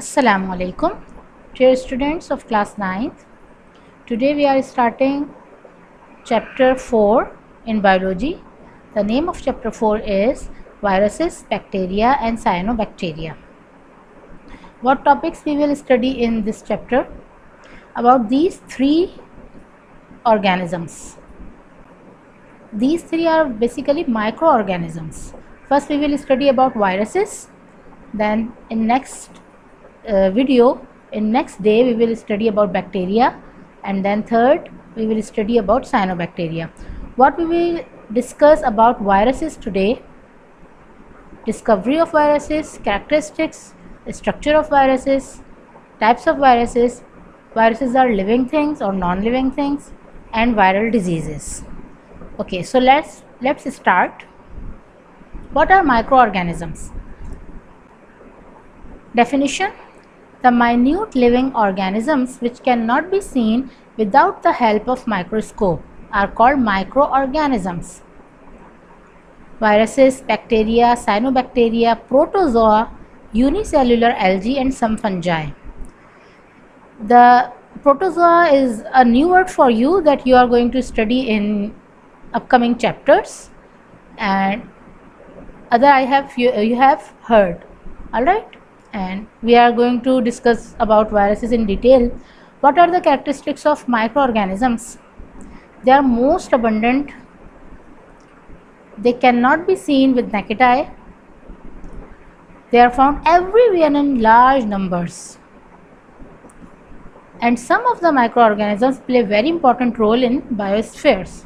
Assalamu alaikum, dear students of class 9th. Today we are starting chapter 4 in biology. The name of chapter 4 is viruses, bacteria and cyanobacteria. What topics we will study in this chapter? About these three organisms. These three are basically microorganisms. First we will study about viruses, then in next next day we will study about bacteria, and then third we will study about cyanobacteria. What we will discuss about viruses today: discovery of viruses, characteristics, structure of viruses, types of viruses, viruses are living things or non-living things, and viral diseases. Okay, so let's start. What are microorganisms? Definition: the minute living organisms which cannot be seen without the help of microscope are called microorganisms. Viruses, bacteria, cyanobacteria, protozoa, unicellular algae and some fungi. The protozoa is a new word for you that you are going to study in upcoming chapters, and other you have heard. All right, and we are going to discuss about viruses in detail. What are the characteristics of microorganisms? They are most abundant. They cannot be seen with naked eye. They are found everywhere in large numbers. And some of the microorganisms play a very important role in biospheres.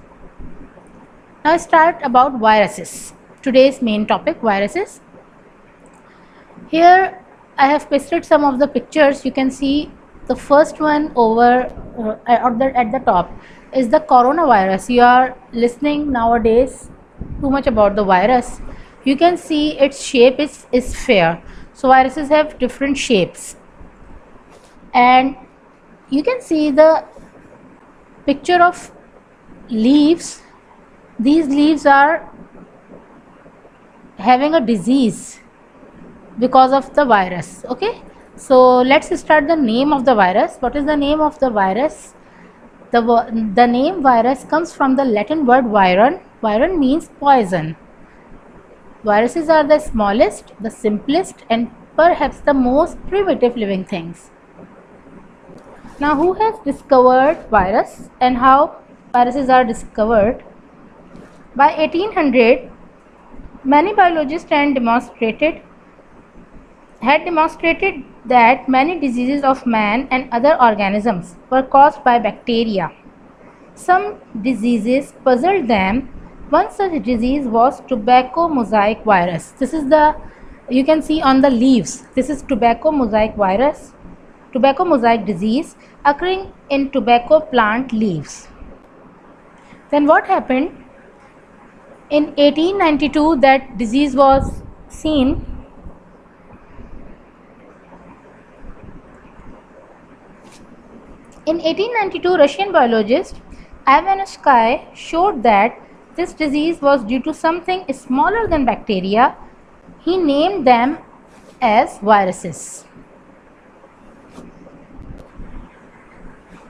Now start about viruses. Today's main topic, viruses. Here I have pasted some of the pictures. You can see the first one over at the top is the coronavirus. You are listening nowadays too much about the virus. You can see its shape is sphere. So viruses have different shapes, and you can see the picture of leaves. These leaves are having a disease because of the virus. Okay, so let's start the name of the virus. What is the name of the virus? The name virus comes from the Latin word viron. Viron means poison. Viruses are the smallest, the simplest and perhaps the most primitive living things. Now, who has discovered virus and how viruses are discovered? By 1800, many biologists had demonstrated that many diseases of man and other organisms were caused by bacteria. Some diseases puzzled them. One such disease was tobacco mosaic virus. This is you can see on the leaves. This is tobacco mosaic virus, tobacco mosaic disease occurring in tobacco plant leaves. Then what happened? In 1892, that disease was seen. In 1892, Russian biologist Ivan Ivanovsky showed that this disease was due to something smaller than bacteria. He named them as viruses.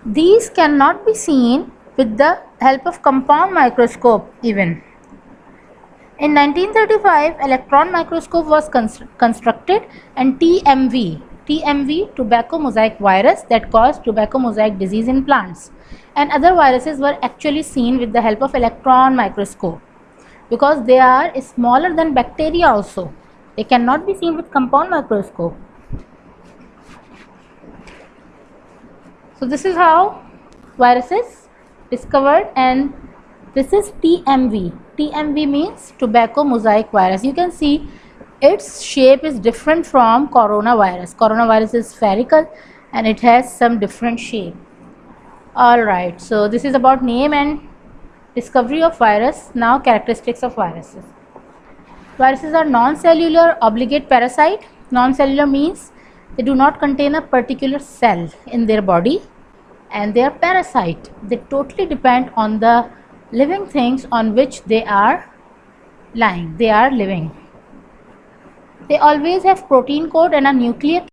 These cannot be seen with the help of compound microscope even. In 1935, electron microscope was constructed, and TMV, tobacco mosaic virus, that caused tobacco mosaic disease in plants, and other viruses were actually seen with the help of electron microscope because they are smaller than bacteria also. They cannot be seen with compound microscope. So this is how viruses discovered, and this is TMV. TMV means tobacco mosaic virus. You can see its shape is different from coronavirus. Coronavirus is spherical and it has some different shape. Alright, so this is about name and discovery of virus. Now characteristics of viruses. Viruses are non-cellular obligate parasite. Non-cellular means they do not contain a particular cell in their body, and they are parasite. They totally depend on the living things on which they are living. They always have protein code and a nucleic